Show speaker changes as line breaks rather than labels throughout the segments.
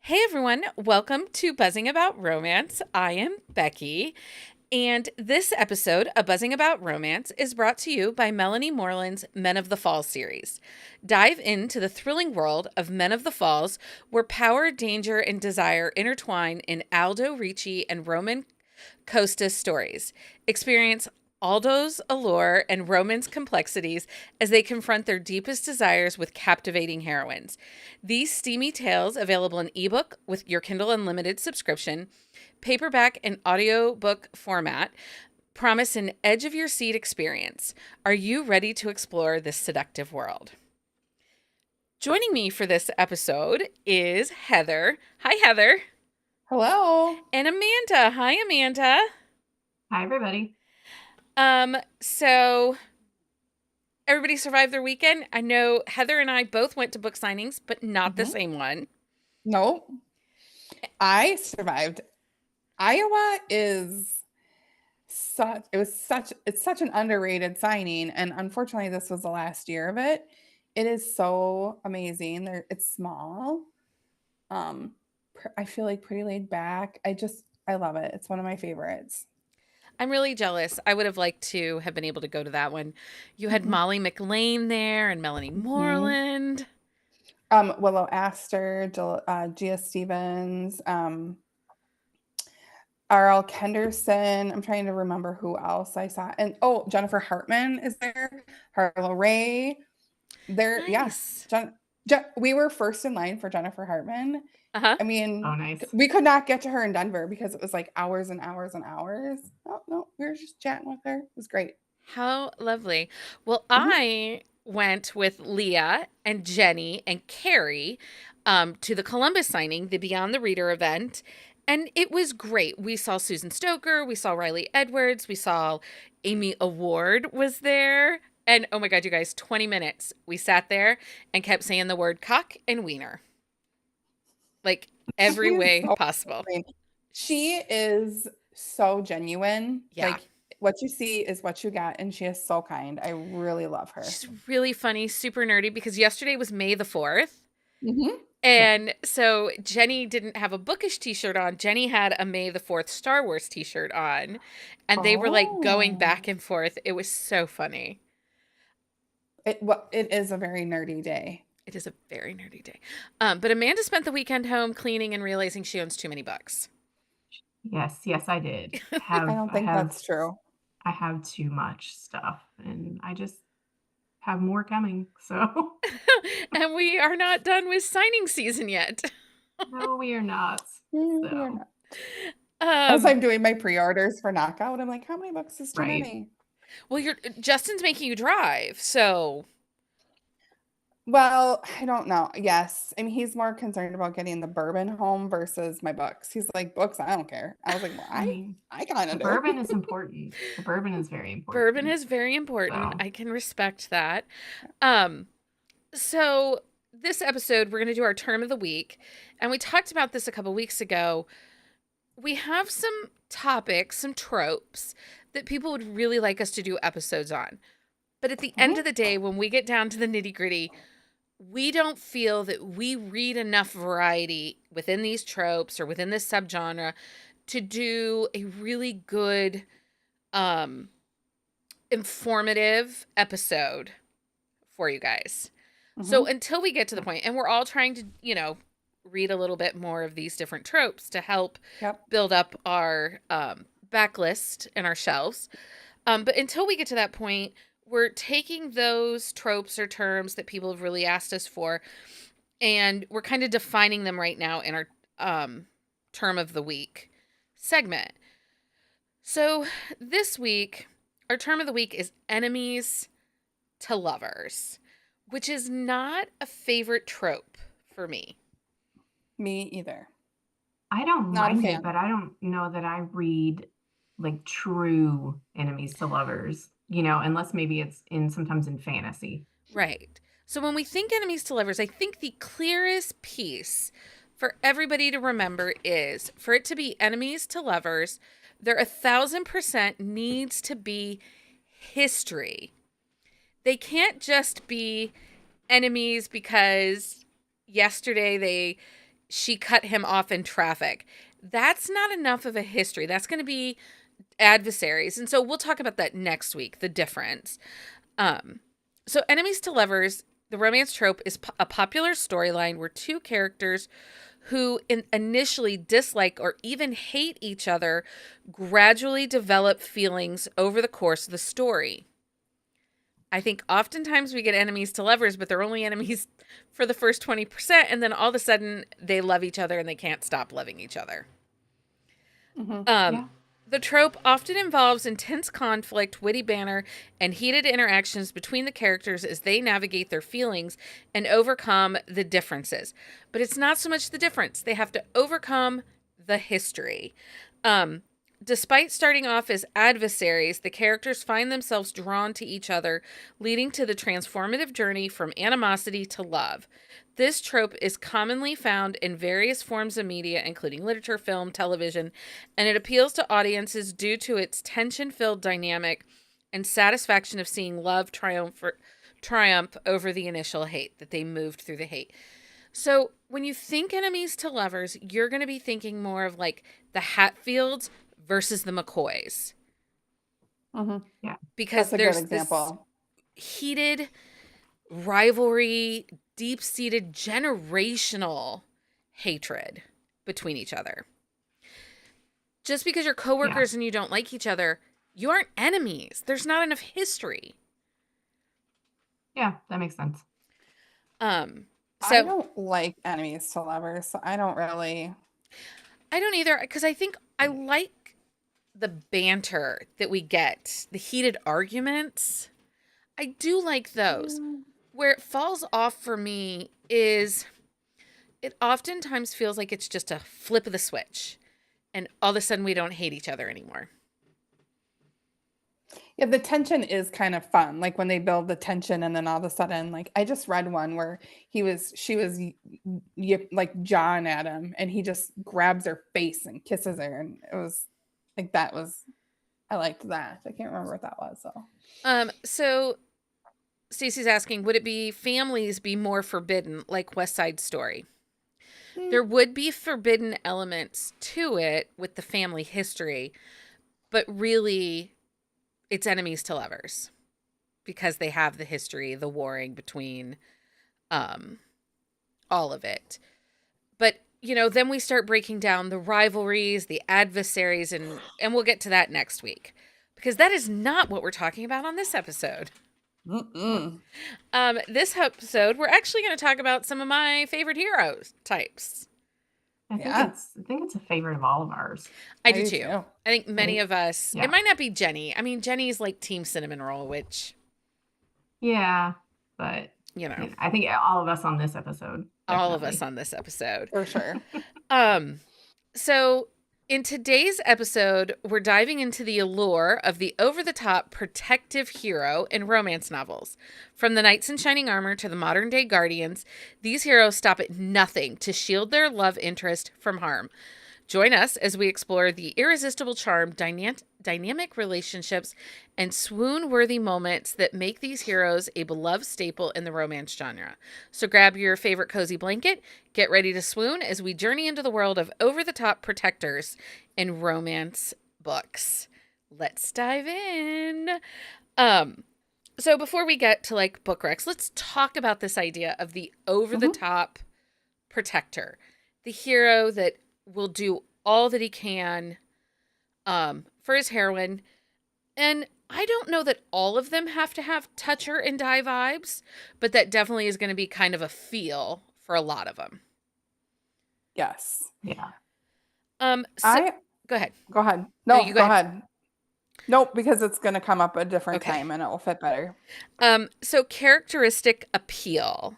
Hey everyone, welcome to Buzzing About Romance. I am Becky, and this episode of Buzzing About Romance is brought to you by Melanie Moreland's Men of the Falls series. Dive into the thrilling world of Men of the Falls, where power, danger, and desire intertwine in Aldo Ricci and Roman Costas stories. Experience Aldo's allure and Roman's complexities as they confront their deepest desires with captivating heroines. These steamy tales, available in ebook with your Kindle Unlimited subscription, paperback, and audiobook format, promise an edge of your seat experience. Are you ready to explore this seductive world? Joining me for this episode is Heather. Hi, Heather.
Hello.
And Amanda. Hi, Amanda.
Hi, everybody.
So everybody survived their weekend. I know Heather and I both went to book signings, but not the same one.
Nope. I survived. Iowa is it's such an underrated signing. And unfortunately, this was the last year of it. It is so amazing. It's small. I feel like pretty laid back. I love it. It's one of my favorites.
I'm really jealous. I would have liked to have been able to go to that one. You had Molly McLean there and Melanie Moreland.
Willow Astor, Gia Stevens, R.L. Kenderson. I'm trying to remember who else I saw. And Jennifer Hartman is there. Harlow Ray. There,
Nice.
yes. We were first in line for Jennifer Hartman.
Uh-huh.
I mean,
Oh, nice.
we could not get to her in Denver because it was like hours and hours and hours. Oh, no, we were just chatting with her. It was great.
How lovely. Well, I went with Leah and Jenny and Carrie to the Columbus signing, the Beyond the Reader event. And it was great. We saw Susan Stoker. We saw Riley Edwards. We saw Amy Award was there. And oh my God, you guys, 20 minutes. We sat there and kept saying the word cock and wiener. Like every way possible.
She is so genuine.
Yeah.
Like what you see is what you get. And she is so kind. I really love her.
She's really funny, super nerdy, because yesterday was May the 4th.
Mm-hmm.
And so Jenny didn't have a bookish t-shirt on. Jenny had a May the 4th Star Wars t-shirt on. And they were like going back and forth. It was so funny.
It is a very nerdy day.
It is a very nerdy day. But Amanda spent the weekend home cleaning and realizing she owns too many books.
Yes, I did.
I don't think that's true.
I have too much stuff, and I just have more coming. So,
and we are not done with signing season yet.
no, we are not.
We are not. As I'm doing my pre-orders for Knockout, I'm like, how many books is too many?
Well, Justin's making you drive, so.
Well, I don't know. Yes. I mean, he's more concerned about getting the bourbon home versus my books. He's like, books, I don't care. I was like, well, I kind of do.
Bourbon is important. The bourbon is very important.
Bourbon is very important. So. I can respect that. So this episode, we're going to do our term of the week. And we talked about this a couple weeks ago. We have some topics, some tropes that people would really like us to do episodes on. But at the end of the day, when we get down to the nitty-gritty, we don't feel that we read enough variety within these tropes or within this subgenre to do a really good, informative episode for you guys. So until we get to the point, and we're all trying to, read a little bit more of these different tropes to help build up our backlist and our shelves. But until we get to that point, we're taking those tropes or terms that people have really asked us for, and we're kind of defining them right now in our term of the week segment. So this week, our term of the week is enemies to lovers, which is not a favorite trope for me.
Me either.
I don't mind it, but I don't know that I read like true enemies to lovers. Unless maybe it's sometimes in fantasy.
Right. So when we think enemies to lovers, I think the clearest piece for everybody to remember is for it to be enemies to lovers, there 1,000% needs to be history. They can't just be enemies because yesterday they she cut him off in traffic. That's not enough of a history. That's going to be adversaries. And so we'll talk about that next week, the difference. So enemies to lovers, the romance trope is a popular storyline where two characters who initially dislike or even hate each other gradually develop feelings over the course of the story. I think oftentimes we get enemies to lovers, but they're only enemies for the first 20%, and then all of a sudden they love each other and they can't stop loving each other. The trope often involves intense conflict, witty banter, and heated interactions between the characters as they navigate their feelings and overcome the differences. But it's not so much the difference. They have to overcome the history. Despite starting off as adversaries, the characters find themselves drawn to each other, leading to the transformative journey from animosity to love. This trope is commonly found in various forms of media, including literature, film, television, and it appeals to audiences due to its tension-filled dynamic and satisfaction of seeing love triumph over the initial hate, that they moved through the hate. So when you think enemies to lovers, you're going to be thinking more of like the Hatfields versus the McCoys.
Yeah.
Because there's this heated rivalry, deep-seated generational hatred between each other. Just because you're coworkers and you don't like each other, you aren't enemies. There's not enough history.
Yeah, that makes sense.
I don't like enemies to lovers, so I don't
either, because I think I like the banter that we get, the heated arguments. I do like those. Where it falls off for me is it oftentimes feels like it's just a flip of the switch and all of a sudden we don't hate each other anymore.
Yeah, the tension is kind of fun. Like when they build the tension and then all of a sudden, like I just read one where she was like John at him and he just grabs her face and kisses her. And it was like, I liked that. I can't remember what that was.
So Stacey's asking, would it be families be more forbidden like West Side Story? There would be forbidden elements to it with the family history, but really it's enemies to lovers because they have the history, the warring between all of it. But, then we start breaking down the rivalries, the adversaries, and we'll get to that next week because that is not what we're talking about on this episode. This episode, we're actually going to talk about some of my favorite hero types.
I think it's a favorite of all of ours.
I do too. I think many of us, it might not be Jenny. I mean, Jenny's like Team Cinnamon Roll, which.
Yeah, but, I think all of us on this episode. Definitely.
All of us on this episode.
For sure.
So in today's episode, we're diving into the allure of the over-the-top protective hero in romance novels. From the knights in shining armor to the modern-day guardians, these heroes stop at nothing to shield their love interest from harm. Join us as we explore the irresistible charm, dynamic relationships, and swoon-worthy moments that make these heroes a beloved staple in the romance genre. So grab your favorite cozy blanket, get ready to swoon as we journey into the world of over-the-top protectors in romance books. Let's dive in. So before we get to like book recs, let's talk about this idea of the over-the-top protector. The hero that will do all that he can for his heroine. And I don't know that all of them have to have touch her and die vibes, but that definitely is going to be kind of a feel for a lot of them.
Yes.
Yeah.
Go ahead.
Go ahead. No, you go ahead. Nope, because it's going to come up a different time and it will fit better.
So characteristic appeal.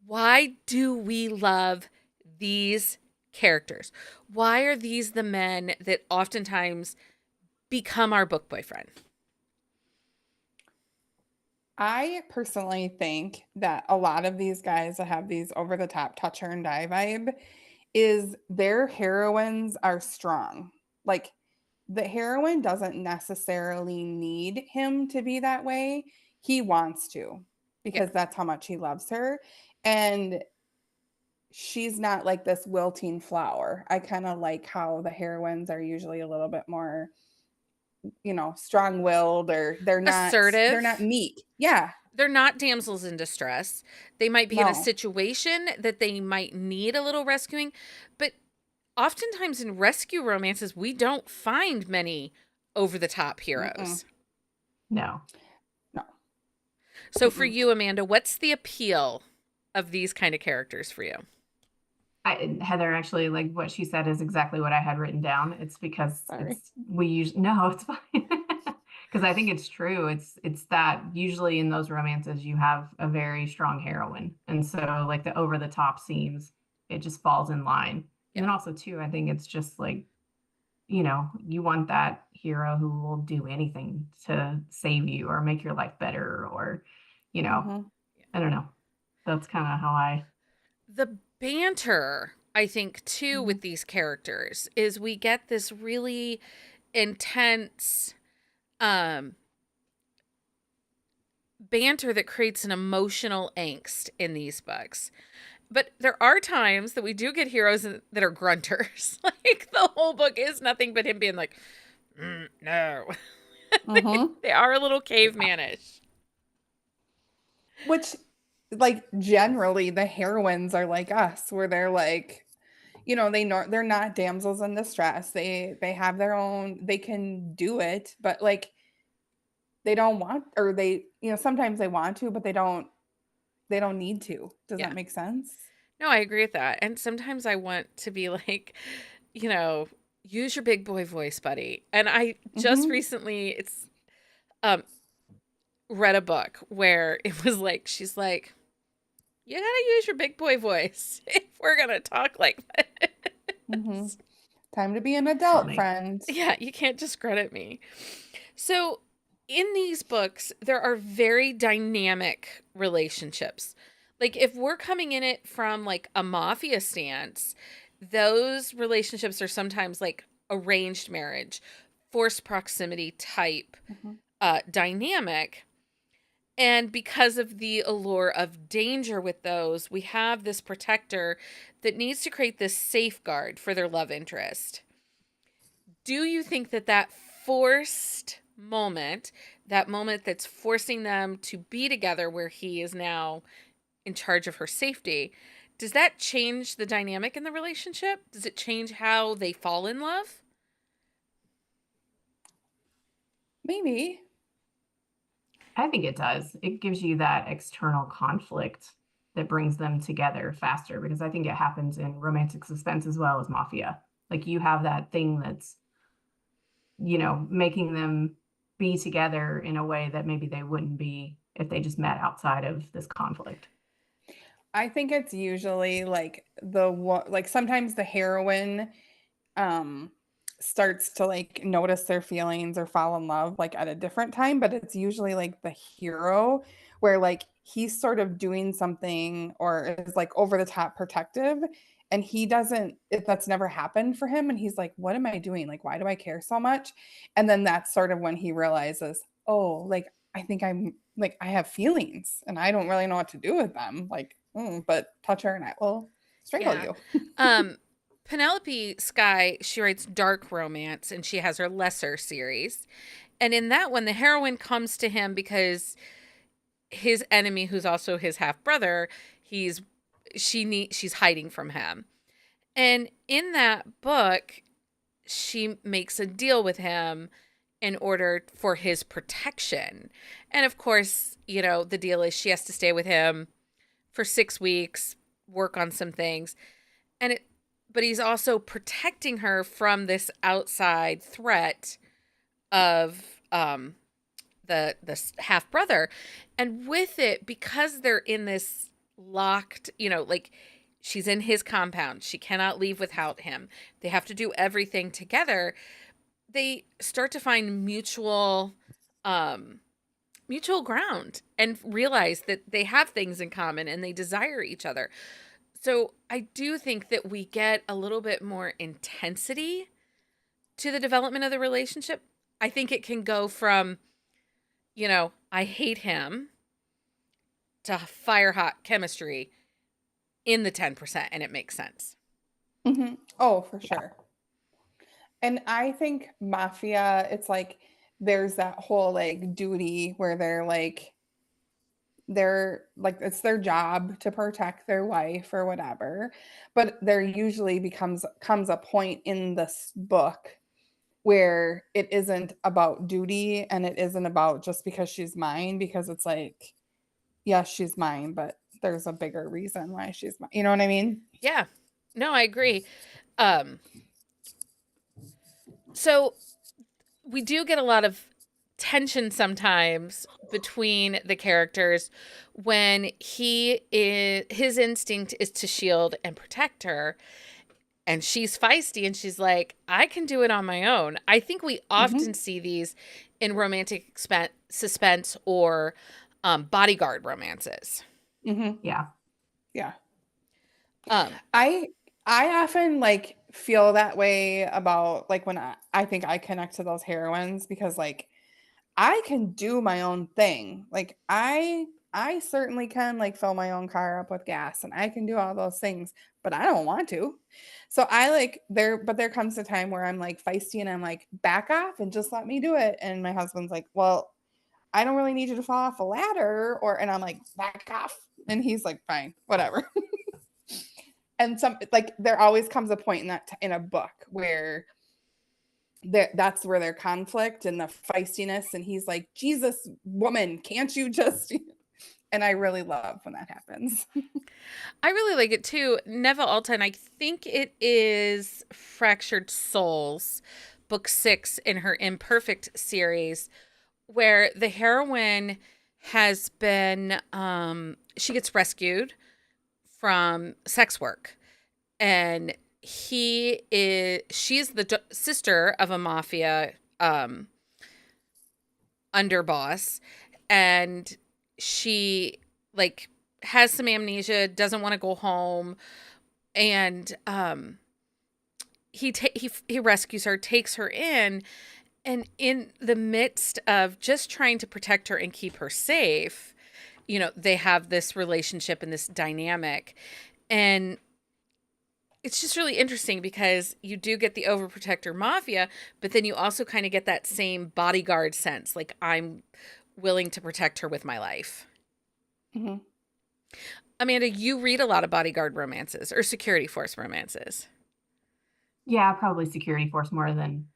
Why do we love these characters? Why are these the men that oftentimes become our book boyfriend?
I personally think that a lot of these guys that have these over the top touch her and die vibe is their heroines are strong. Like the heroine doesn't necessarily need him to be that way. He wants to because that's how much he loves her. And she's not like this wilting flower. I kind of like how the heroines are usually a little bit more, strong-willed, or they're not
Assertive.
meek. Yeah.
They're not damsels in distress. They might be in a
No.
situation that they might need a little rescuing, but oftentimes in rescue romances, we don't find many over the top
Mm-mm.
heroes.
No.
No.
So for
Mm-mm.
you, Amanda, what's the appeal of these kind of characters for you?
Heather, actually, like what she said is exactly what I had written down. It's because
Sorry.
no, it's fine. Because I think it's true. It's that usually in those romances you have a very strong heroine. And so like the over the top scenes, it just falls in line. And then also too, I think it's just like, you want that hero who will do anything to save you or make your life better, or,
Mm-hmm.
I don't know. That's kind of how I
The banter, I think, too,
Mm-hmm.
with these characters is we get this really intense banter that creates an emotional angst in these books. But there are times that we do get heroes that are grunters. Like the whole book is nothing but him being like, no.
Mm-hmm.
They are a little cavemanish.
Which, like, generally the heroines are like us, where they're like, they're not damsels in distress. They have their own, they can do it, but like they don't want, or sometimes they want to, but they don't need to. Does
Yeah.
that make sense?
No, I agree with that. And sometimes I want to be like, you know, use your big boy voice, buddy. And I just
Mm-hmm.
recently um read a book where it was like she's like, you gotta use your big boy voice if we're gonna talk like
Mm-hmm.
this.
Time to be an adult,
funny.
friend.
Yeah, you can't discredit me. So, in these books, there are very dynamic relationships. Like, if we're coming in it from like a mafia stance, those relationships are sometimes like arranged marriage, forced proximity type
Mm-hmm.
dynamic. And because of the allure of danger with those, we have this protector that needs to create this safeguard for their love interest. Do you think that forced moment, that moment that's forcing them to be together where he is now in charge of her safety, does that change the dynamic in the relationship? Does it change how they fall in love?
Maybe.
I think it does. It gives you that external conflict that brings them together faster, because I think it happens in romantic suspense as well as mafia. Like you have that thing that's, making them be together in a way that maybe they wouldn't be if they just met outside of this conflict.
I think it's usually like like sometimes the heroine um starts to like notice their feelings or fall in love like at a different time, but it's usually like the hero, where like he's sort of doing something or is like over the top protective, and he doesn't that's never happened for him, and he's like, what am I doing? Like, why do I care so much? And then that's sort of when he realizes, oh, like I think I'm like I have feelings and I don't really know what to do with them. Like, but touch her and I will strangle
Yeah.
you.
Um, Penelope Sky, she writes dark romance and she has her lesser series. And in that one, the heroine comes to him because his enemy, who's also his half brother, she's hiding from him. And in that book, she makes a deal with him in order for his protection. And of course, the deal is she has to stay with him for 6 weeks, work on some things. But he's also protecting her from this outside threat of the half brother. And with it, because they're in this locked, like she's in his compound, she cannot leave without him, they have to do everything together. They start to find mutual ground and realize that they have things in common and they desire each other. So I do think that we get a little bit more intensity to the development of the relationship. I think it can go from, I hate him to fire hot chemistry in the 10%, and it makes sense.
Mm-hmm. Oh, for sure. And I think mafia, it's like there's that whole like duty where they're like it's their job to protect their wife or whatever. But there usually comes a point in this book where it isn't about duty and it isn't about just because she's mine, because it's like, yes, she's mine, but there's a bigger reason why she's mine. You know what I mean?
Yeah. No, I agree. Um, so we do get a lot of tension sometimes between the characters when his instinct is to shield and protect her, and she's feisty and she's like, I can do it on my own. I think we often
Mm-hmm.
see these in romantic suspense or bodyguard romances.
Mm-hmm.
Yeah.
Yeah.
Um,
I I often like feel that way about like when I think I connect to those heroines because like I can do my own thing. Like I certainly can like fill my own car up with gas and I can do all those things, but I don't want to. So I like there comes a time where I'm like feisty and I'm like back off and just let me do it. And my husband's like, "Well, I don't really need you to fall off a ladder," or and I'm like, "Back off." And he's like, "Fine, whatever." And some like there always comes a point in in a book where that's where their conflict and the feistiness, and he's like, Jesus woman, can't you just and I really love when that happens.
I really like it too. Neva Alton, I think it is Fractured Souls, book 6 in her Imperfect series, where the heroine has been, she gets rescued from sex work. And she's the sister of a mafia underboss. And she, like, has some amnesia, doesn't want to go home, and he rescues her, takes her in, and in the midst of just trying to protect her and keep her safe, they have this relationship and this dynamic, and it's just really interesting because you do get the overprotector mafia, but then you also kind of get that same bodyguard sense, like I'm willing to protect her with my life.
Mm-hmm.
Amanda, you read a lot of bodyguard romances or security force romances.
Yeah, probably security force more than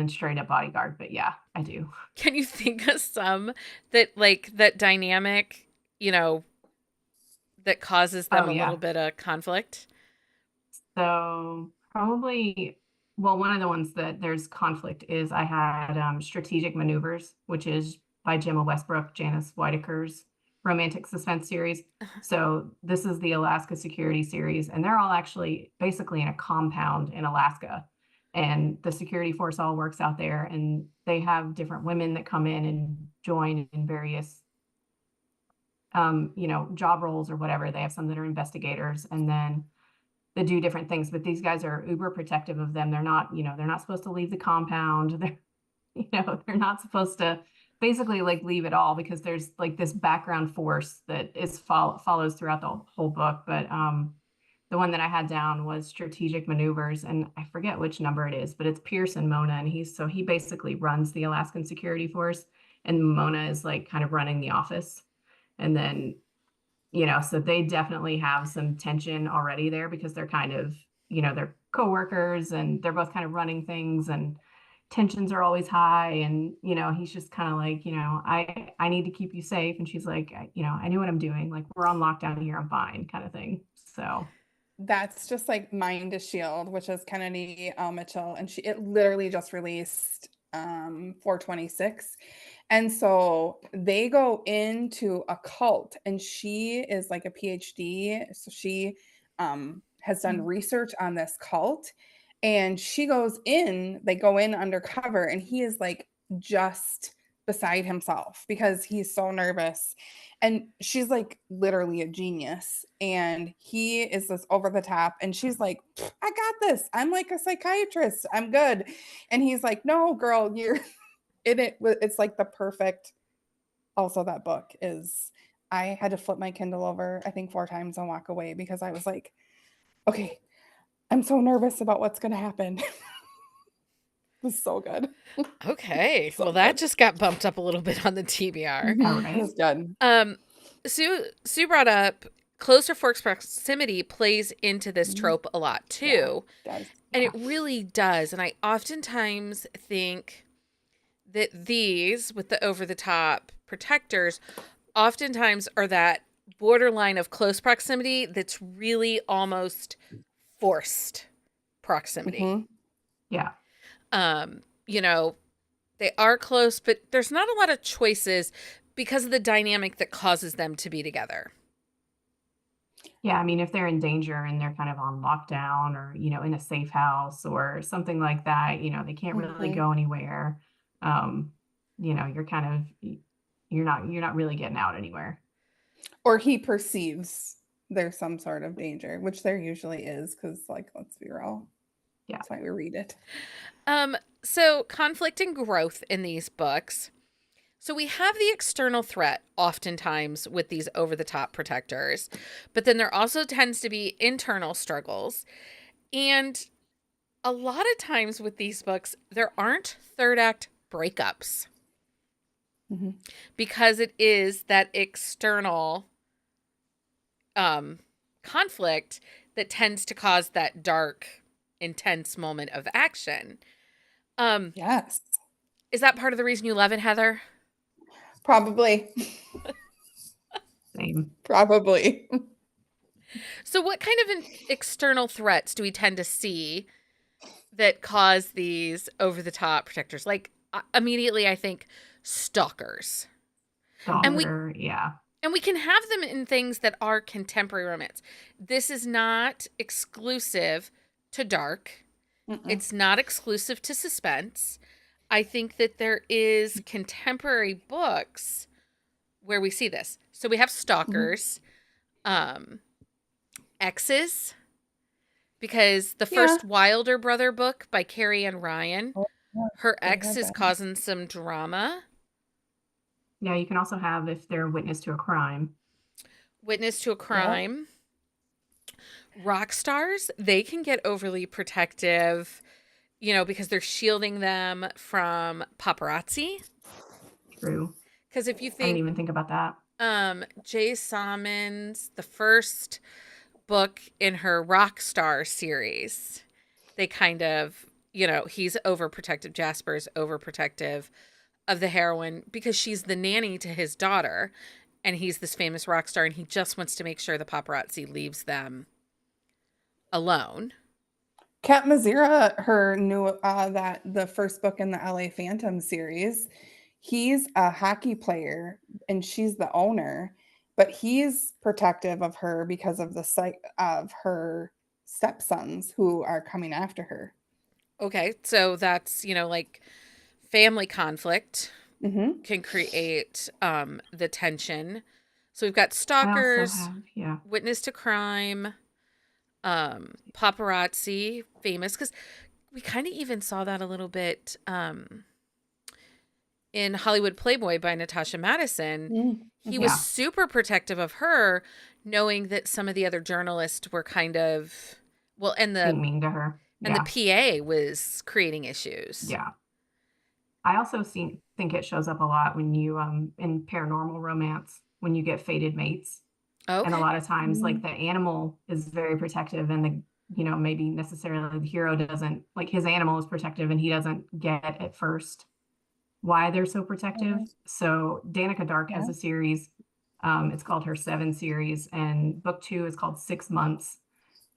straight up bodyguard, but yeah, I do.
Can you think of some that dynamic, you know, that causes them
Oh
a little
yeah.
bit of conflict?
So probably, well, one of the ones that there's conflict is I had Strategic Maneuvers, which is by Gemma Westbrook, Janice Whitaker's romantic suspense series. So this is the Alaska Security series, and they're all actually basically in a compound in Alaska. And the security force all works out there, and they have different women that come in and join in various job roles or whatever. They have some that are investigators, and then they do different things, but these guys are uber protective of them. They're not, they're not supposed to leave the compound. They're not supposed to basically like leave it all because there's like this background force that follows throughout the whole book. But the one that I had down was Strategic Maneuvers, and I forget which number it is, but it's Pierce and Mona, and he basically runs the Alaskan Security Force, and Mona is like kind of running the office. And then so they definitely have some tension already there because they're kind of, they're coworkers and they're both kind of running things, and tensions are always high. And, he's just kind of like, I need to keep you safe. And she's like, I knew what I'm doing. Like, we're on lockdown here. I'm fine, kind of thing. So
That's just like Mind to Shield, which is Kennedy L. Mitchell, and it literally just released 426. And so they go into a cult, and she is like a PhD. So she has done research on this cult, and they go in undercover, and he is like just beside himself because he's so nervous. And she's like literally a genius, and he is this over the top, and she's like, I got this, I'm like a psychiatrist, I'm good. And he's like, no girl, you're it's like the perfect. Also, that book is I had to flip my Kindle over, I think 4 times and walk away because I was like, okay, I'm so nervous about what's going to happen. It was so good.
Okay.
So
Well, that
good.
just got bumped up a little bit on the TBR.
All
It
right.
was good.
Sue brought up close or forced proximity plays into this trope a lot too.
Yeah, it does.
And it really does. And I oftentimes think that these, with the over the top protectors, oftentimes are that borderline of close proximity that's really almost forced proximity.
Mm-hmm.
Yeah.
You know, they are close, but there's not a lot of choices because of the dynamic that causes them to be together.
Yeah, I mean, if they're in danger and they're kind of on lockdown or, in a safe house or something like that, they can't really
Mm-hmm.
go anywhere. You're kind of you're not really getting out anywhere.
Or he perceives there's some sort of danger, which there usually is, because, like, let's be real.
Yeah.
That's why we read it.
So conflict and growth in these books. So we have the external threat oftentimes with these over-the-top protectors, but then there also tends to be internal struggles. And a lot of times with these books, there aren't third act breakups
Mm-hmm.
because it is that external conflict that tends to cause that dark, intense moment of action.
Yes.
Is that part of the reason you love it, Heather?
Probably.
Same.
Probably.
So what kind of external threats do we tend to see that cause these over-the-top protectors? Like, immediately I think stalkers.
Stalker, yeah.
And we can have them in things that are contemporary romance. This is not exclusive to dark.
Mm-mm.
It's not exclusive to suspense. I think that there is contemporary books where we see this. So we have stalkers, exes, because the first Wilder Brother book by Carrie Ann Ryan, her ex is causing some drama.
Yeah, you can also have if they're witness to a crime.
Witness to a crime. Yep. Rock stars, they can get overly protective, because they're shielding them from paparazzi.
True.
Because if you think,
I didn't even think about that.
Jay Salmon's, the first book in her rock star series, they kind of, he's overprotective. Jasper's overprotective of the heroine because she's the nanny to his daughter, and he's this famous rock star, and he just wants to make sure the paparazzi leaves them alone.
Kat Mazira, her new the first book in the LA Phantom series, he's a hockey player and she's the owner, but he's protective of her because of the sight of her stepsons who are coming after her.
Okay, so that's, like family conflict
Mm-hmm.
can create the tension. So we've got stalkers, witness to crime, paparazzi, famous, because we kind of even saw that a little bit in Hollywood Playboy by Natasha Madison.
Mm-hmm.
He was super protective of her, knowing that some of the other journalists were kind of, and
being mean to her.
And the PA was creating issues.
Yeah. I also think it shows up a lot when you in paranormal romance when you get fated mates. Okay. And a lot of times like the animal is very protective and the maybe necessarily the hero doesn't, like his animal is protective and he doesn't get at first why they're so protective. So Danica Dark has a series. It's called her 7 series, and book 2 is called 6 Months.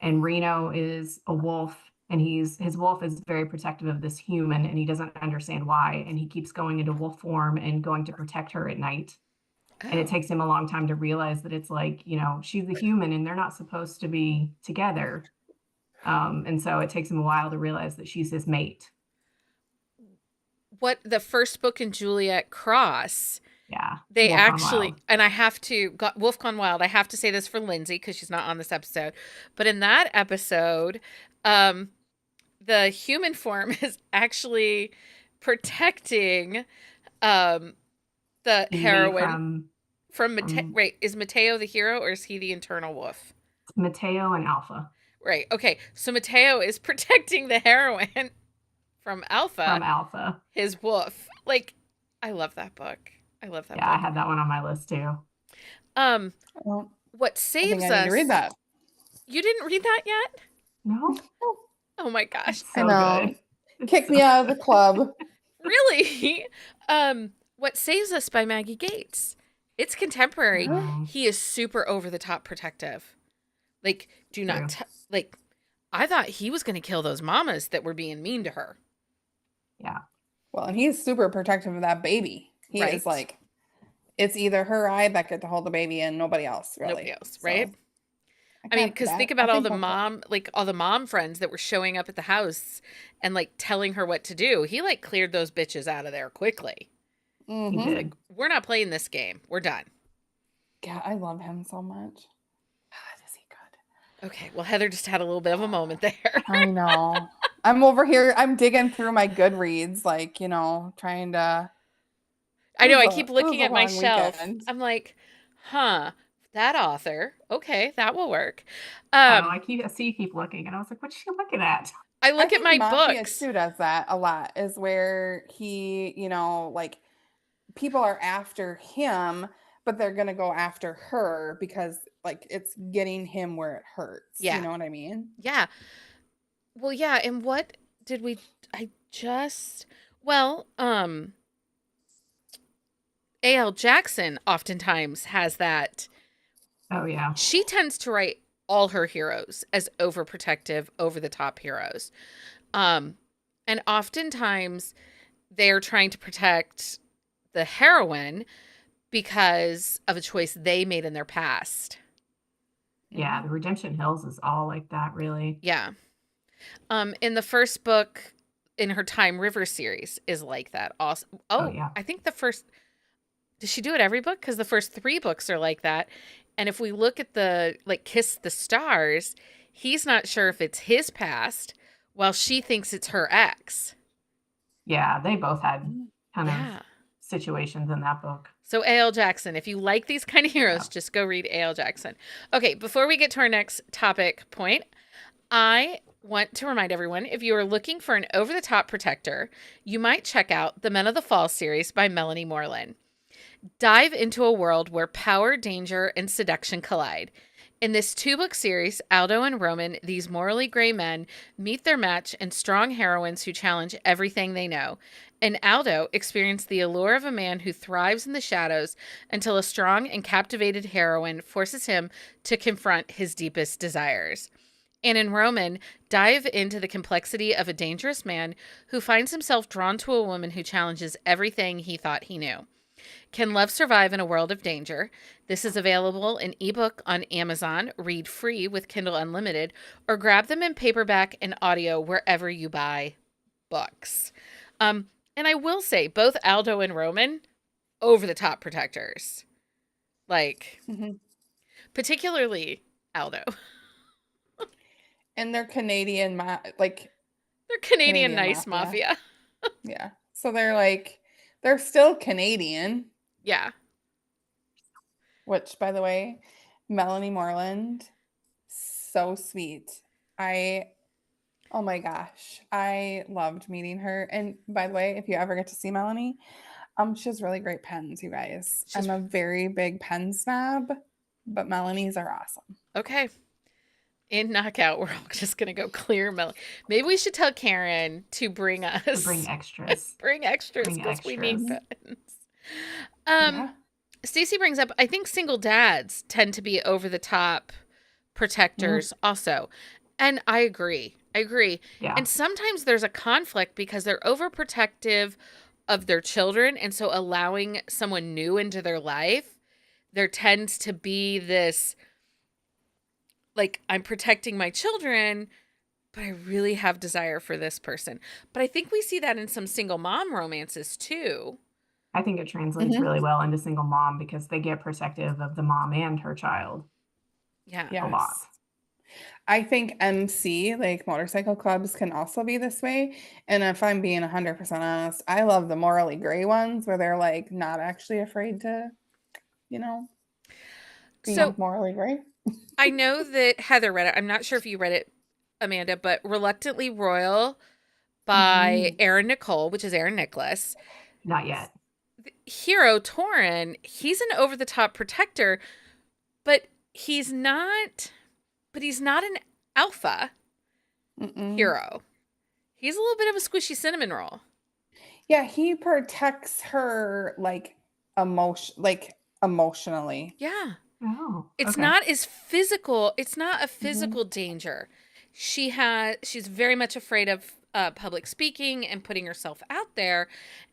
And Reno is a wolf, and his wolf is very protective of this human, and he doesn't understand why. And he keeps going into wolf form and going to protect her at night. Oh. And it takes him a long time to realize that it's like, she's the human and they're not supposed to be together. And so it takes him a while to realize that she's his mate.
What the first book in Juliet Cross, they
Wolf
actually, and I have to, Wolf Gone Wild, I have to say this for Lindsay because she's not on this episode, but in that episode, the human form is actually protecting the heroine Right, is Mateo the hero or is he the internal wolf?
Mateo and Alpha.
Right. Okay. So Mateo is protecting the heroine from Alpha,
From Alpha.
his wolf. Like, I love that book. I love that
Yeah, I
book.
had that one on my list too.
Well,
What
I think
saves
I need to read
us?
that.
You didn't read that yet?
No,
Oh my gosh.
it's
I
so
know.
good. It's
Kick
so
me out of the
good.
club.
Really? What Saves Us by Maggie Gates. It's contemporary.
No,
He is super over the top protective. Like, do not
true.
like I thought he was going to kill those mamas that were being mean to her.
Yeah.
Well, and he's super protective of that baby. He
Right.
is like, it's either her or I that get to hold the baby and nobody else, really.
Nobody else,
So,
right? I mean, because think about all the mom friends that were showing up at the house and like telling her what to do. He like cleared those bitches out of there quickly.
He
Mhm.
did.
Like, we're not playing this game. We're done.
Yeah, I love him so much. God, is he good?
Okay. Well, Heather just had a little bit of a moment there.
I know. I'm over here. I'm digging through my Goodreads, like, trying to.
I know. I
It
keep
was
looking
a
at my
long
shelf.
weekend.
I'm like, huh, that author. Okay, that will work.
I know. I see you keep looking, and I was like, "What's she looking at?"
I
I
look at
think
my
Mafia
books.
2 does that a lot, is where he, like, people are after him, but they're gonna go after her because, like, it's getting him where it hurts. You
Yeah.
know what I mean?
Yeah. Well, yeah. And what did we? I just. Well, A.L. Jackson oftentimes has that.
Oh yeah.
She tends to write all her heroes as overprotective, over the top heroes. And oftentimes they're trying to protect the heroine because of a choice they made in their past.
Yeah, the Redemption Hills is all like that, really.
Yeah. In the first book in her Time River series is like that. Also,
Oh yeah.
I think the first. Does she do it every book? Because the first 3 books are like that. And if we look at the like Kiss the Stars, he's not sure if it's his past, while she thinks it's her ex.
Yeah, they both had kind of
Yeah.
situations in that book.
So A.L. Jackson, if you like these kind of heroes,
Yeah.
just go read A.L. Jackson. Okay, before we get to our next topic point, I want to remind everyone, if you are looking for an over-the-top protector, you might check out the Men of the Fall series by Melanie Moreland. Dive into a world where power, danger, and seduction collide. In this 2-book series, Aldo and Roman, these morally gray men, meet their match in strong heroines who challenge everything they know. And Aldo experienced the allure of a man who thrives in the shadows until a strong and captivated heroine forces him to confront his deepest desires. And in Roman, dive into the complexity of a dangerous man who finds himself drawn to a woman who challenges everything he thought he knew. Can love survive in a world of danger? This is available in ebook on Amazon, read free with Kindle Unlimited, or grab them in paperback and audio wherever you buy books. And I will say, both Aldo and Roman, over the top protectors. Like, particularly Aldo.
And they're Canadian,
They're Canadian
Canadian
nice
mafia.
mafia.
Yeah. So they're still Canadian,
Yeah.
which, by the way, Melanie Moreland, so sweet. Oh my gosh, I loved meeting her. And by the way, if you ever get to see Melanie, she has really great pens, you guys. I'm a very big pen snob, but Melanie's are awesome.
Okay. In Knockout, we're all just going to go clear milk. Maybe we should tell Karen to bring us.
Bring extras.
Bring extras
Bring
because we need
extras.
pens.
Yeah.
Stacey brings up, I think single dads tend to be over the top protectors also. And I agree.
Yeah.
And sometimes there's a conflict because they're overprotective of their children. And so allowing someone new into their life, there tends to be this, like, I'm protecting my children, but I really have desire for this person. But I think we see that in some single mom romances too.
I think it translates really well into single mom because they get protective of the mom and her child.
Yeah.
Yes.
A lot.
I think MC, like motorcycle clubs, can also be this way. And if I'm being 100% honest, I love the morally gray ones where they're like not actually afraid to you know,
So
beyond morally right.
I know that Heather read it. I'm not sure if you read it, Amanda, but Reluctantly Royal by
Mm.
Erin Nicole, which is Erin Nicholas.
Not yet.
Hero Torin, he's an over the top protector, but he's not an alpha
Mm-mm.
hero. He's a little bit of a squishy cinnamon roll.
Yeah, he protects her like emotionally.
Yeah.
Oh,
It's
okay.
not as physical. It's not a
Mhm.
physical danger. She's very much afraid of public speaking and putting herself out there.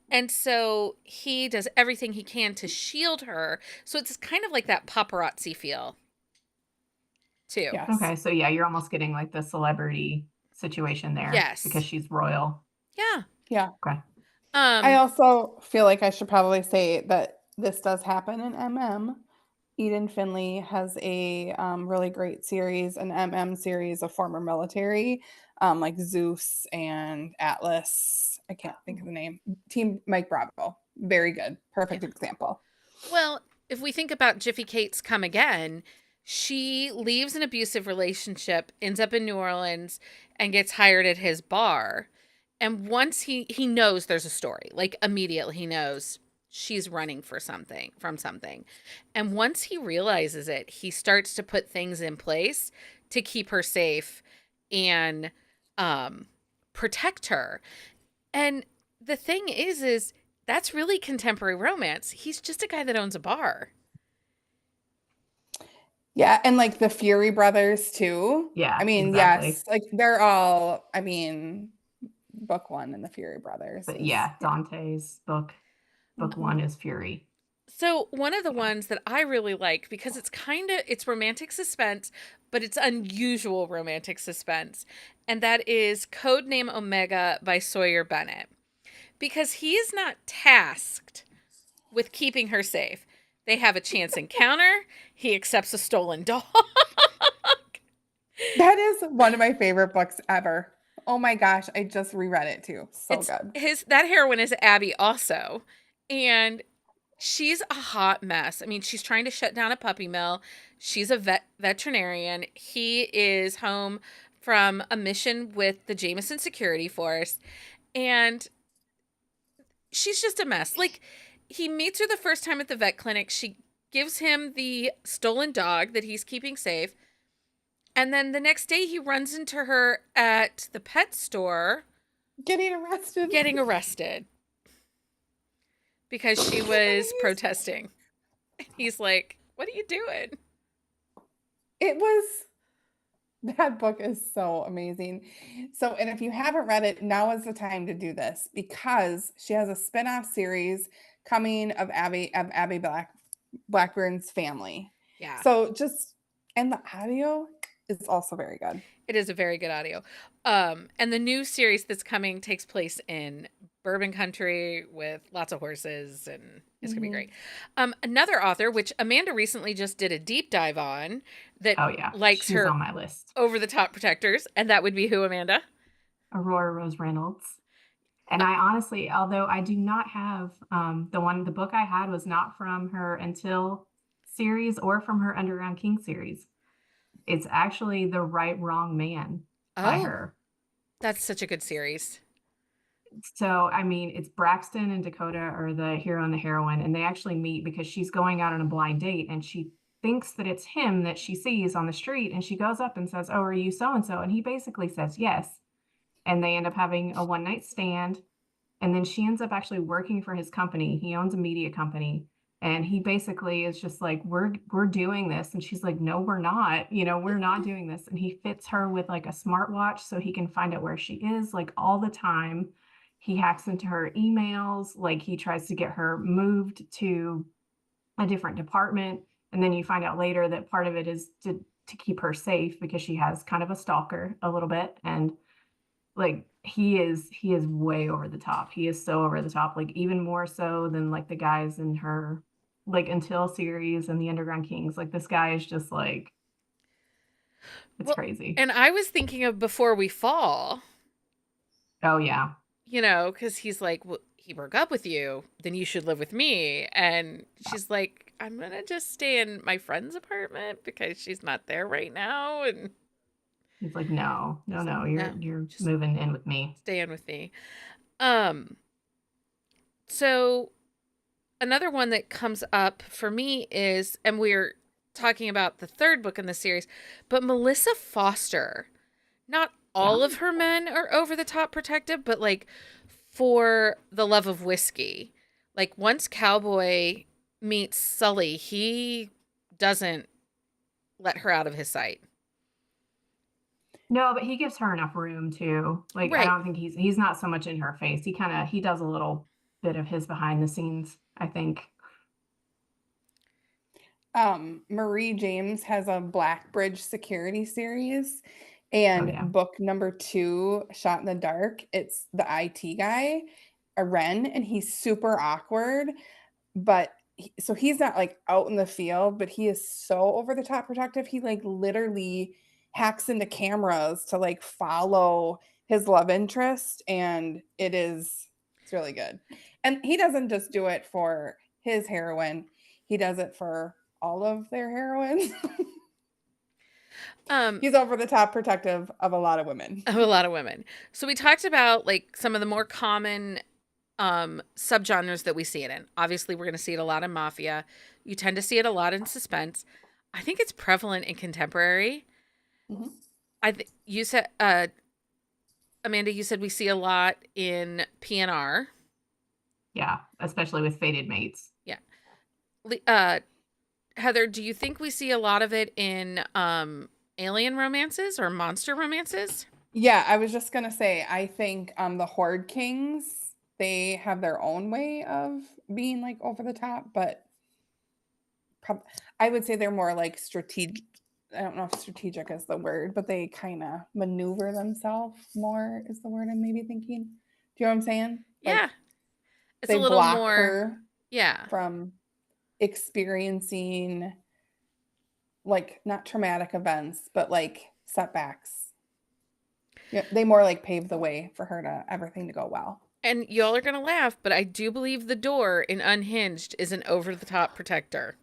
And so he does everything he can to shield her. So it's kind of like that paparazzi feel, too.
Yes.
Okay. So yeah, you're almost getting like the celebrity situation there because
Yes.
she's royal.
Yeah.
Yeah.
Okay.
I
Um,
also feel like I should probably say that this does happen in MM. Eden Finley has a really great series, an MM series of former military, like Zeus and Atlas. I can't think of the name. Team Mike Bravo. Very good. Perfect
yeah.
example.
Well, if we think about Jiffy Kate's Come Again, she leaves an abusive relationship, ends up in New Orleans, and gets hired at his bar. And once he knows there's a story, like immediately he knows she's running for something from something. And once he realizes it, he starts to put things in place to keep her safe and um protect her. And the thing is that's really contemporary romance. He's just a guy that owns a bar.
Yeah, and like the Fury brothers too. I
Yeah,
mean,
exactly.
yes, like they're all, I mean, book one in the Fury brothers
But
is
yeah, Dante's book
Mhm.
one is Fury.
So one of the
Yeah.
ones that I really like because it's romantic suspense, but it's unusual romantic suspense, and that is Codename Omega by Sawyer Bennett. Because he is not tasked with keeping her safe. They have a chance encounter. He accepts a stolen dog.
That is one of my favorite books ever. Oh my gosh, I just reread it too. So
It's
good.
his that heroine is Abby also. And she's a hot mess. I mean, she's trying to shut down a puppy mill. She's a veterinarian. He is home from a mission with the Jameson Security Force, and she's just a mess. Like, he meets her the first time at the vet clinic. She gives him the stolen dog that he's keeping safe. And then the next day, he runs into her at the pet store
Getting arrested.
getting arrested because she was protesting. And he's like, "What are you doing?"
It was that book is so amazing. So, and if you haven't read it, now is the time to do this because she has a spin-off series coming of Abby Blackburn's family.
Yeah.
So just and the audio is also very good.
It is a very good audio. And the new series that's coming takes place in bourbon country with lots of horses, and it's gonna be
Mhm.
great. Another author, which Amanda recently just did a deep dive on, that
Oh yeah,
likes
she's
her
on my list.
over the top protectors, and that would be who, Amanda?
Aurora Rose Reynolds. And I honestly, although I do not have the book I had was not from her Until series or from her Underground King series. It's actually The Right Wrong Man by
Oh,
her.
that's such a good series.
So, I mean, it's Braxton and Dakota are the hero and the heroine, and they actually meet because she's going out on a blind date and she thinks that it's him that she sees on the street. And she goes up and says, "Oh, are you so and so?" And he basically says yes. And they end up having a one night stand. And then she ends up actually working for his company. He owns a media company. And he basically is just like, we're doing this. And she's like, no, we're not. We're not doing this. And he fits her with like a smartwatch so he can find out where she is like all the time. He hacks into her emails, like he tries to get her moved to a different department. And then you find out later that part of it is to keep her safe because she has kind of a stalker a little bit. And like he is way over the top. He is so over the top, like even more so than like the guys in her like Until series and the Underground Kings. Like this guy is just like it's
Well,
crazy.
and I was thinking of Before We Fall,
Oh yeah.
because he's like, well, he broke up with you, then you should live with me. And she's like, I'm going to just stay in my friend's apartment because she's not there right now. And
He's like, no, you're
just
moving in with me.
stay in with me. So another one that comes up for me is, and we're talking about the third book in the series, but Melissa Foster. Not all of her men are over the top protective, but like for the love of whiskey. Like once Cowboy meets Sully, he doesn't let her out of his sight.
No, but he gives her enough room too. Like
Right.
I don't think he's not so much in her face. He does a little bit of his behind the scenes, I think.
Marie James has a Blackbridge security series, and book number 2, Shot in the Dark, it's the IT guy, a Ren, and he's super awkward, but so he's not like out in the field, but he is so over the top protective. He like literally hacks into cameras to like follow his love interest, and it's really good. And he doesn't just do it for his heroine, he does it for all of their heroines. He's over the top protective of a lot of women.
So we talked about like some of the more common subgenres that we see it in. Obviously, we're going to see it a lot in mafia. You tend to see it a lot in suspense. I think it's prevalent in contemporary. Mm-hmm. You said, Amanda, you said we see a lot in PNR.
Yeah, especially with fated mates.
Yeah. Heather, do you think we see a lot of it in alien romances or monster romances?
Yeah, I was just gonna say, I think the Horde Kings, they have their own way of being like over the top, but I would say they're more like strategic. I don't know if strategic is the word, but they kind of maneuver themselves more is the word I'm maybe thinking. Do you know what I'm saying?
Yeah.
Like,
it's a little more
her from experiencing like not traumatic events, but like setbacks. Yeah, they more like pave the way for her to everything to go well.
And y'all are going to laugh, but I do believe the door in Unhinged is an over-the-top protector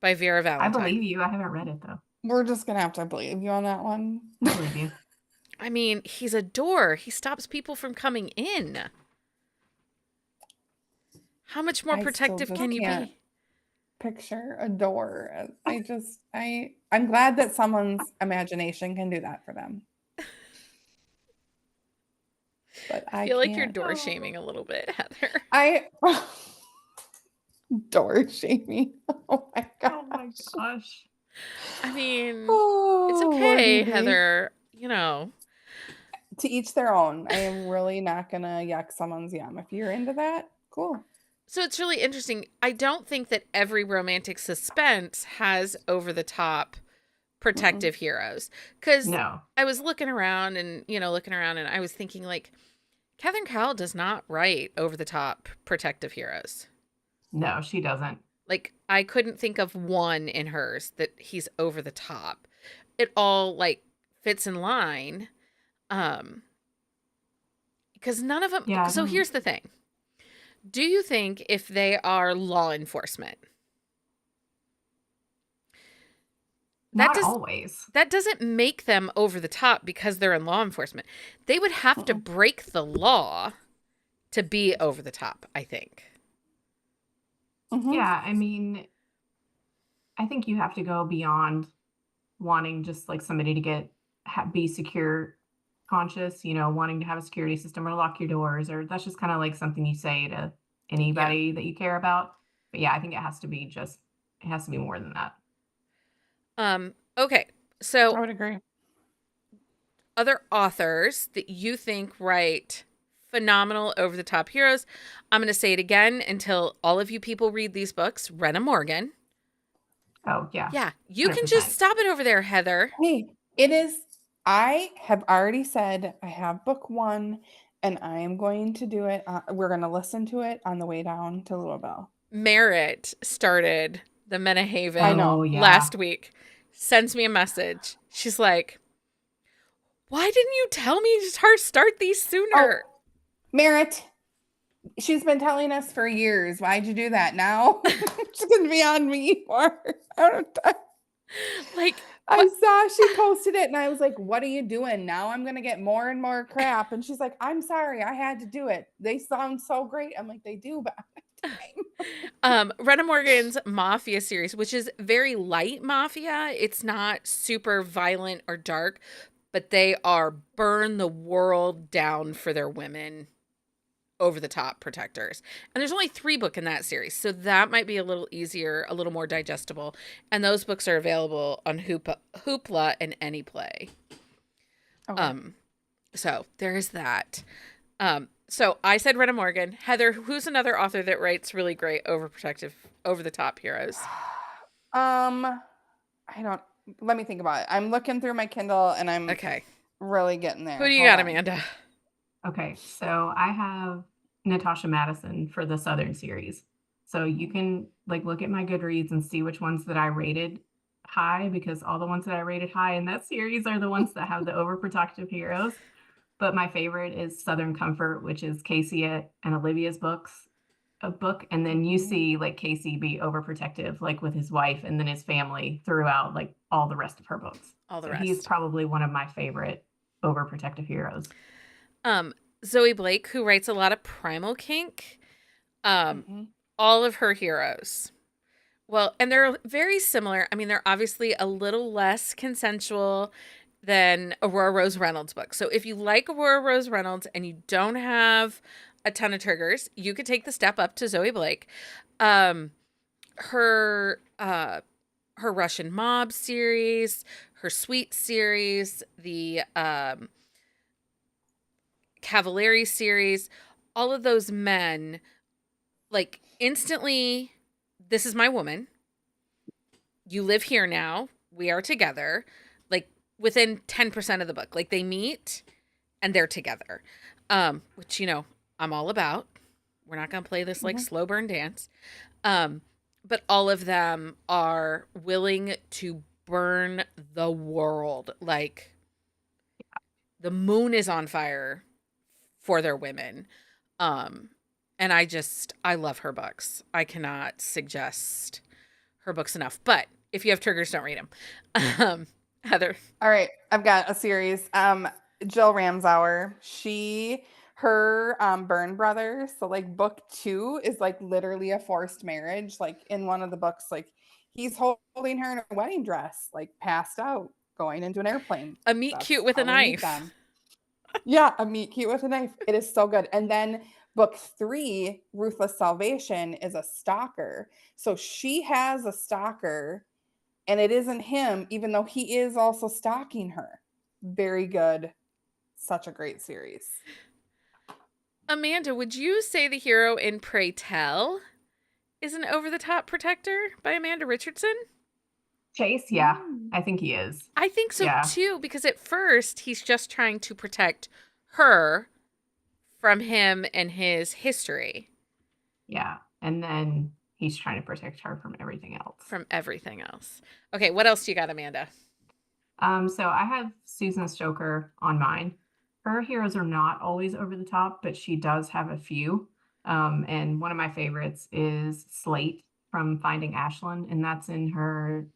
by Vera Valentine.
I believe you. I haven't read it, though.
We're just going to have to believe you on that one.
I believe you.
I mean, he's a door. He stops people from coming in. How much more protective can you be?
Picture a door. I'm glad that someone's imagination can do that for them. But I
feel like you're door shaming a little bit, Heather.
Door shaming. Oh my gosh.
Oh my gosh.
I mean, it's okay, Heather. You know.
To each their own. I am really not going to yuck someone's yum. If you're into that, cool.
So it's really interesting. I don't think that every romantic suspense has over-the-top protective heroes. Because I was looking around and I was thinking, like, Catherine Cowell does not write over-the-top protective heroes.
No, she doesn't.
Like, I couldn't think of one in hers that he's over the top. It all, like, fits in line. Because none of them... Yeah, so here's the thing. Do you think if they are law enforcement...
Not always.
That doesn't make them over the top because they're in law enforcement. They would have to break the law to be over the top, I think.
Yeah, I mean, I think you have to go beyond wanting just like somebody to be secure conscious, wanting to have a security system or lock your doors, or that's just kind of like something you say to anybody that you care about. But yeah, I think it has to be more than that.
Okay. So
I would agree.
Other authors that you think write phenomenal over-the-top heroes. I'm going to say it again until all of you people read these books. Rena Morgan.
Oh, yeah.
Yeah. You 100%. Can just stop it over there, Heather.
Hey, I have already said I have book 1 and I am going to do it. We're going to listen to it on the way down to Louisville.
Merritt started the Menahaven last week. Sends me a message. She's like, why didn't you tell me to start these sooner?
Merritt, She's been telling us for years. Why'd you do that now? She's going to be on me more. I don't know.
Like,
I saw she posted it and I was like, what are you doing? Now I'm going to get more and more crap. And she's like, I'm sorry. I had to do it. They sound so great. I'm like, they do, but
Rena Morgan's Mafia series, which is very light mafia. It's not super violent or dark, but they are burn the world down for their women, over the top protectors. And there's only 3 books in that series, so that might be a little easier, a little more digestible. And those books are available on Hoopla and Anyplay.
okay.
So there's that. So I said Rena Morgan. Heather, who's another author that writes really great overprotective, over the top heroes?
I don't, let me think about it. I'm looking through my Kindle and I'm
Okay.
really getting there.
Who do you
Hold
got,
on.
Amanda?
Okay, so I have Natasha Madison for the Southern series. So you can like look at my Goodreads and see which ones that I rated high, because all the ones that I rated high in that series are the ones that have the overprotective heroes. But my favorite is Southern Comfort, which is Casey and Olivia's book. And then you see like Casey be overprotective, like with his wife and then his family throughout like all the rest of her books.
All the
So
rest.
he's probably one of my favorite overprotective heroes.
Zoe Blake, who writes a lot of Primal Kink. All of her heroes. Well, and they're very similar. I mean, they're obviously a little less consensual than Aurora Rose Reynolds' book. So if you like Aurora Rose Reynolds and you don't have a ton of triggers, you could take the step up to Zoe Blake. Her Russian Mob series, her Sweet series, the Cavallari series, all of those men, like, instantly, this is my woman. You live here now. We are together. Like, within 10% of the book. Like, they meet and they're together. Which, you know, I'm all about. We're not going to play this like slow burn dance. But all of them are willing to burn the world. Like, the moon is on fire for their women. And I love her books. I cannot suggest her books enough. But if you have triggers, don't read them. Heather.
All right, I've got a series. Jill Ramsauer. Her Burn Brothers. So like book 2 is like literally a forced marriage. Like in one of the books, like he's holding her in a wedding dress, like passed out, going into an airplane.
A meet
That's
cute with a
how we meet
knife.
them. Yeah, a meet cute with a knife. It is so good. And then book 3, Ruthless Salvation, is a stalker. So she has a stalker and it isn't him, even though he is also stalking her. Very good. Such a great series.
Amanda, would you say the hero in Pray Tell is an over-the-top protector by Amanda Richardson?
Chase, yeah, I think he is.
I think so too, because at first he's just trying to protect her from him and his history.
Yeah, and then he's trying to protect her from everything else.
Okay, what else do you got, Amanda?
So I have Susan Stoker on mine. Her heroes are not always over the top, but she does have a few. And one of my favorites is Slate from Finding Ashland, and that's in her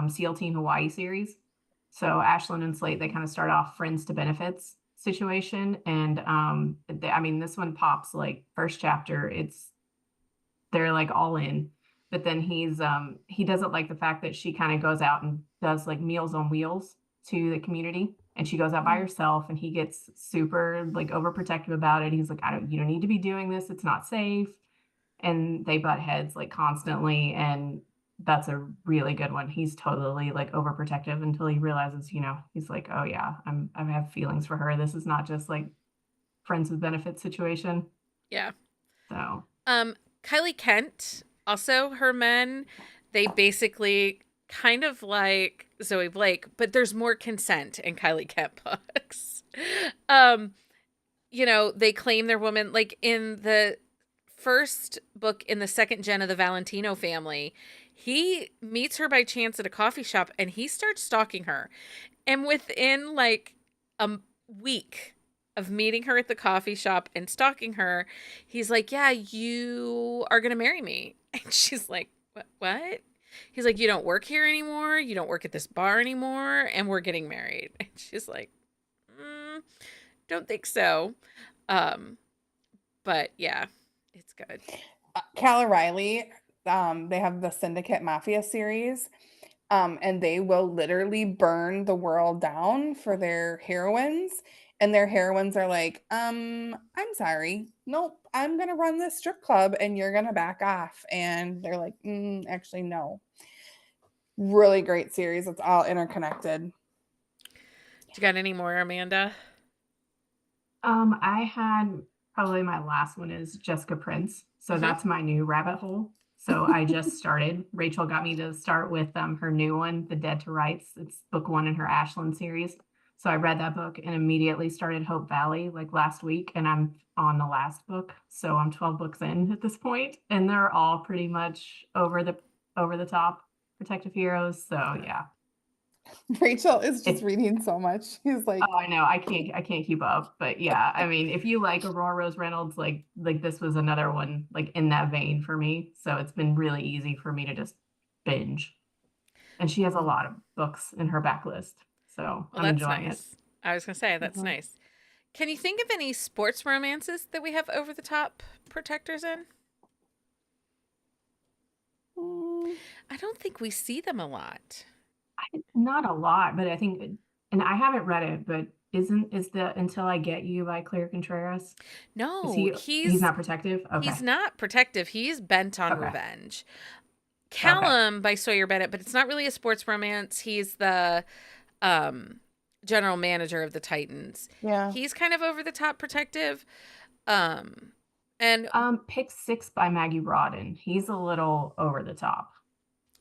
SEAL Team Hawaii series. So Ashland and Slate, they kind of start off friends to benefits situation. And I mean, this one pops like first chapter, they're like all in. But then he doesn't like the fact that she kind of goes out and does like Meals on Wheels to the community, and she goes out by herself, and he gets super like overprotective about it. He's like, you don't need to be doing this. It's not safe. And they butt heads like constantly. And that's a really good one. He's totally like overprotective until he realizes, he's like, oh yeah, I have feelings for her. This is not just like friends with benefits situation.
Yeah.
So,
Kylie Kent, also her men, they basically kind of like Zoe Blake, but there's more consent in Kylie Kent books. They claim their woman, like in the first book in the second gen of the Valentino family, he meets her by chance at a coffee shop and he starts stalking her. And within like a week of meeting her at the coffee shop and stalking her, he's like, yeah, you are going to marry me. And she's like, what? He's like, you don't work here anymore. You don't work at this bar anymore. And we're getting married. And she's like, don't think so. But yeah, it's good.
Cal O'Reilly, they have the Syndicate Mafia series, and they will literally burn the world down for their heroines. And their heroines are like, I'm sorry. Nope, I'm going to run this strip club and you're going to back off. And they're like, actually, no. Really great series. It's all interconnected.
You got any more, Amanda?
I had probably my last one is Jessica Prince. So that's my new rabbit hole. So I just started. Rachel got me to start with her new one, The Dead to Rights. It's book 1 in her Ashland series. So I read that book and immediately started Hope Valley like last week, and I'm on the last book. So I'm 12 books in at this point, and they're all pretty much over the top protective heroes. So yeah.
Rachel is just reading so much. He's like,
oh, I know, I can't keep up, but yeah, I mean, if you like Aurora Rose Reynolds, like this was another one like in that vein for me. So it's been really easy for me to just binge, and she has a lot of books in her backlist, so I'm enjoying it.
I was gonna say that's nice. Can you think of any sports romances that we have over the top protectors in? I don't think we see them a lot.
Not a lot, but I think, and I haven't read it, but is the Until I Get You by Claire Contreras?
No,
he's not protective. Okay.
He's not protective. He's bent on revenge. Callum by Sawyer Bennett, but it's not really a sports romance. He's the general manager of the Titans.
Yeah,
he's kind of over the top protective. And
Pick 6 by Maggie Rodden. He's a little over the top.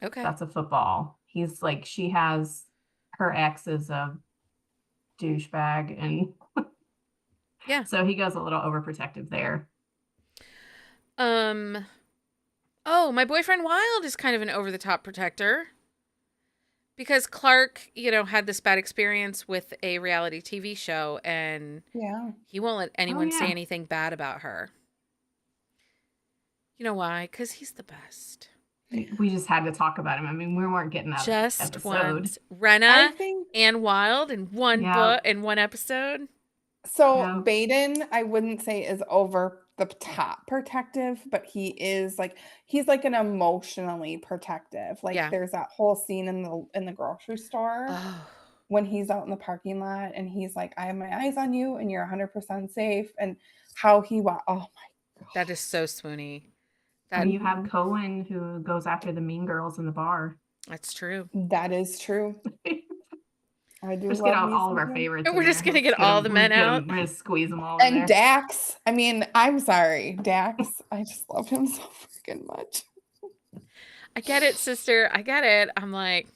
Okay,
that's a football. He's like, she has her ex is a douchebag, and
yeah,
so he goes a little overprotective there.
Oh, My Boyfriend Wild is kind of an over the top protector because Clark, had this bad experience with a reality TV show, and he won't let anyone say anything bad about her. You know why? Because he's the best.
We just had to talk about him. I mean, we weren't getting that
just
episode.
Once. Rena and Wild in one book in one episode.
So Baden, I wouldn't say is over the top protective, but he's like an emotionally protective. Like there's that whole scene in the grocery store when he's out in the parking lot and he's like, I have my eyes on you and you're 100% safe. And how oh my God.
That is so swoony.
And you have Cohen who goes after the mean girls in the bar.
That's true.
That is true. I do.
Let's get all of our favorites.
We're just gonna get all the men out.
We're gonna squeeze them all.
And Dax. I mean, I'm sorry, Dax. I just love him so freaking much.
I get it, sister. I get it. I'm like,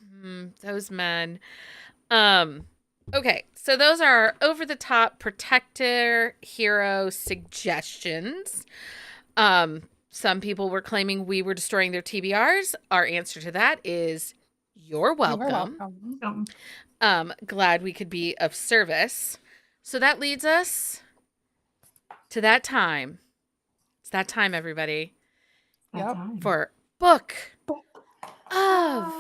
those men. Okay, so those are our over the top protector hero suggestions. Some people were claiming we were destroying their TBRs. Our answer to that is you're welcome. Glad we could be of service. So that leads us to that time. It's that time, everybody.
Yep.
For Book of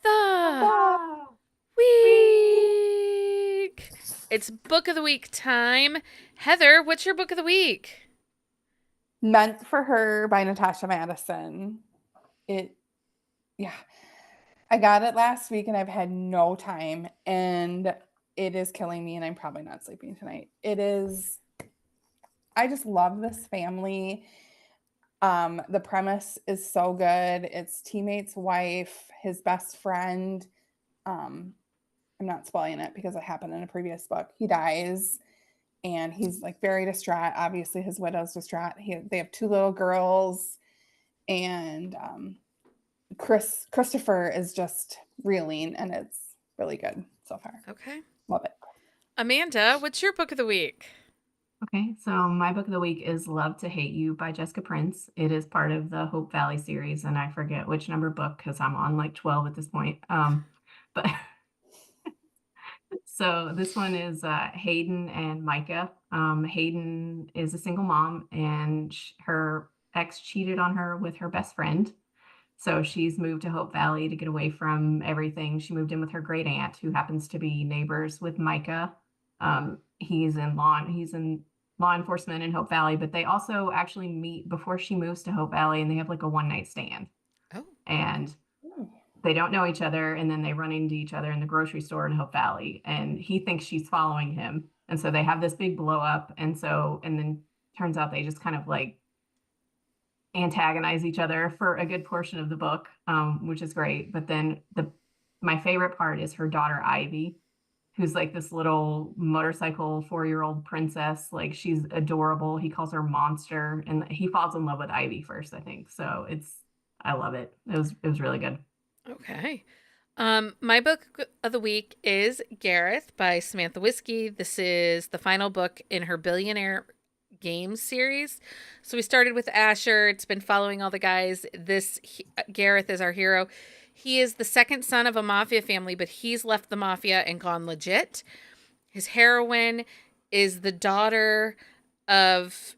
the Week. It's Book of the Week time. Heather, what's your book of the week?
Meant for Her by Natasha Madison. I got it last week and I've had no time and it is killing me and I'm probably not sleeping tonight. I just love this family. The premise is so good. It's teammate's wife, his best friend. I'm not spoiling it because it happened in a previous book. He dies. And he's like very distraught. Obviously, his widow's distraught. They have 2 little girls, and Christopher is just reeling, and it's really good so far.
Okay,
love it.
Amanda, what's your book of the week?
Okay, so my book of the week is Love to Hate You by Jessica Prince. It is part of the Hope Valley series, and I forget which number book because I'm on like 12 at this point. But so So this one is Hayden and Micah. Hayden is a single mom, and her ex cheated on her with her best friend. So she's moved to Hope Valley to get away from everything. She moved in with her great aunt, who happens to be neighbors with Micah. He's in law enforcement in Hope Valley, but they also actually meet before she moves to Hope Valley, and they have like a one-night stand.
Oh.
And they don't know each other, and then they run into each other in the grocery store in Hope Valley, and he thinks she's following him. And so they have this big blow up. And then turns out they just kind of like antagonize each other for a good portion of the book, which is great. But then my favorite part is her daughter Ivy, who's like this little motorcycle 4-year-old princess. Like, she's adorable. He calls her Monster, and he falls in love with Ivy first, I think. So I love it. It was really good.
Okay. My book of the week is Gareth by Samantha Whiskey. This is the final book in her Billionaire Games series. So we started with Asher. It's been following all the guys. Gareth is our hero. He is the second son of a mafia family, but he's left the mafia and gone legit. His heroine is the daughter of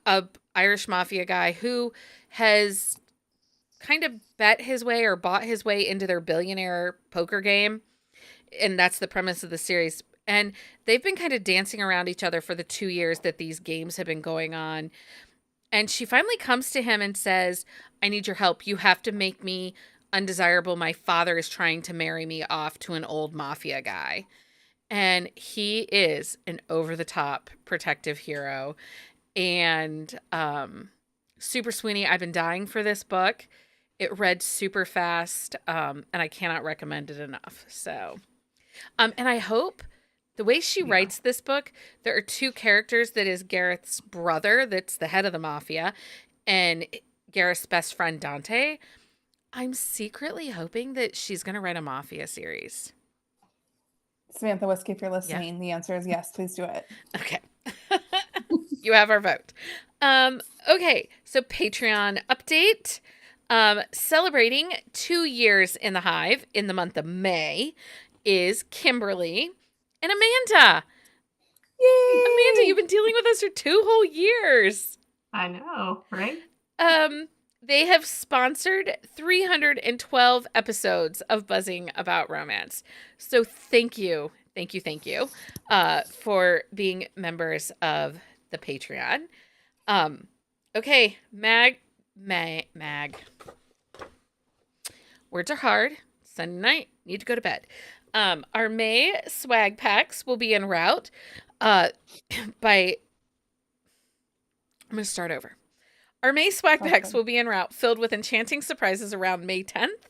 a Irish mafia guy who has kind of bet his way or bought his way into their billionaire poker game. And that's the premise of the series. And they've been kind of dancing around each other for the 2 years that these games have been going on. And she finally comes to him and says, I need your help. You have to make me undesirable. My father is trying to marry me off to an old mafia guy. And he is an over-the-top protective hero. And super Sweeney. I've been dying for this book. It read super fast, and I cannot recommend it enough. So, and I hope the way she writes this book, there are 2 characters that is Gareth's brother, that's the head of the mafia, and Gareth's best friend, Dante. I'm secretly hoping that she's going to write a mafia series.
Samantha Whiskey, if you're listening, the answer is yes, please do it.
Okay. You have our vote. Okay, so Patreon update. Celebrating 2 years in the Hive in the month of May is Kimberly and Amanda.
Yay!
Amanda, you've been dealing with us for 2 whole years.
I know, right?
They have sponsored 312 episodes of Buzzing About Romance. So thank you for being members of the Patreon. Okay, Mag. Words are hard. Sunday night, need to go to bed. Our May swag packs will be en route I'm going to start over. Our May swag packs will be en route, filled with enchanting surprises around May 10th.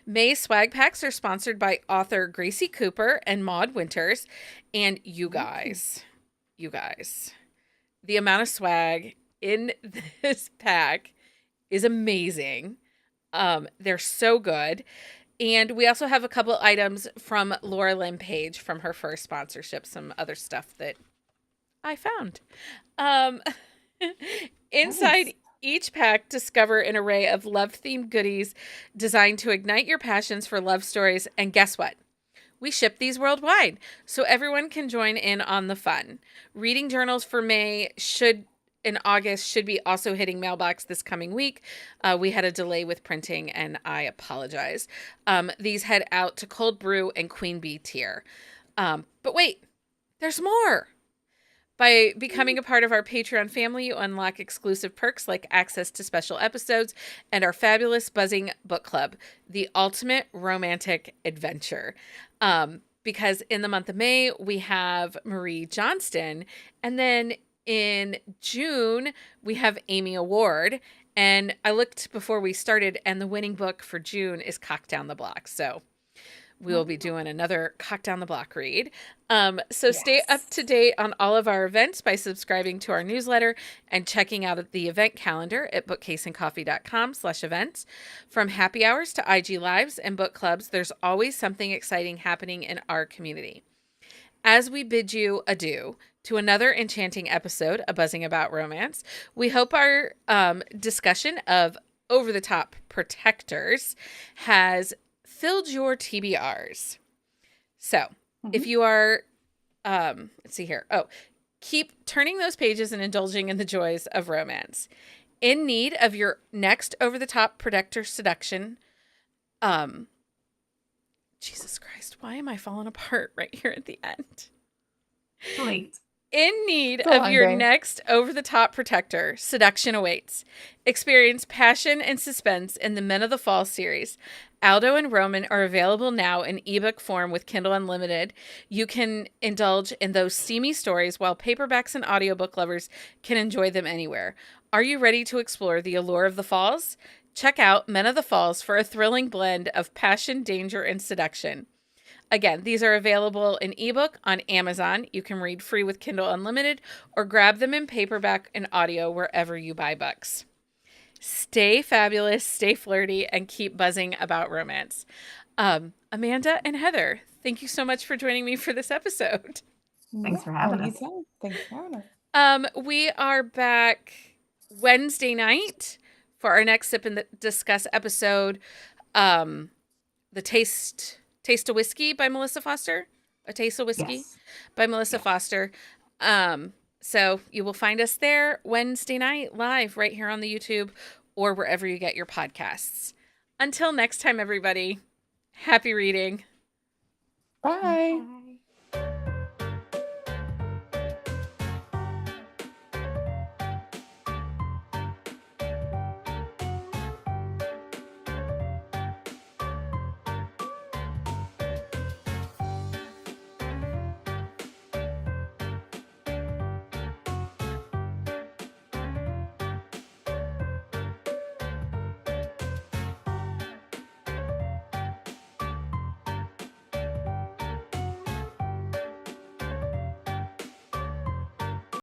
May swag packs are sponsored by author Gracie Cooper and Maude Winters. And you guys, the amount of swag in this pack is amazing. They're so good. And we also have a couple items from Laura Lynn Page from her first sponsorship, some other stuff that I found. Inside each pack, discover an array of love-themed goodies designed to ignite your passions for love stories. And guess what? We ship these worldwide, so everyone can join in on the fun. Reading journals for May in August should be also hitting mailbox this coming week. We had a delay with printing, and I apologize. These head out to Cold Brew and Queen Bee tier. But wait, there's more. By becoming a part of our Patreon family, you unlock exclusive perks like access to special episodes and our fabulous Buzzing Book Club, the ultimate romantic adventure. Because in the month of May, we have Marie Johnston, and then in June, we have Amy Award. And I looked before we started, and the winning book for June is Cock Down the Block. So we will be doing another Cock Down the Block read. Stay up to date on all of our events by subscribing to our newsletter and checking out the event calendar at bookcaseandcoffee.com/events. From happy hours to IG lives and book clubs, there's always something exciting happening in our community. As we bid you adieu to another enchanting episode of Buzzing About Romance, we hope our discussion of over-the-top protectors has filled your TBRs. So, If you are, let's see here. Oh, keep turning those pages and indulging in the joys of romance. In need of your next over-the-top protector seduction, Jesus Christ, why am I falling apart right here at the end?
Late.
In need
It's a
of
long
your
day.
next over-the-top protector, seduction awaits. Experience passion and suspense in the Men of the Fall series. Aldo and Roman are available now in ebook form with Kindle Unlimited. You can indulge in those steamy stories while paperbacks and audiobook lovers can enjoy them anywhere. Are you ready to explore the allure of the falls? Check out Men of the Falls for a thrilling blend of passion, danger, and seduction. Again, these are available in ebook on Amazon. You can read free with Kindle Unlimited or grab them in paperback and audio wherever you buy books. Stay fabulous, stay flirty, and keep buzzing about romance. Amanda and Heather, thank you so much for joining me for this episode.
Thanks for having us.
Anytime. Thanks for having us.
We are back Wednesday night for our next Sip and Discuss episode. The Taste of Whiskey by Melissa Foster. A Taste of Whiskey
Yes.
by Melissa Foster. So you will find us there Wednesday night live right here on the YouTube or wherever you get your podcasts. Until next time, everybody, happy reading.
Bye.
Bye.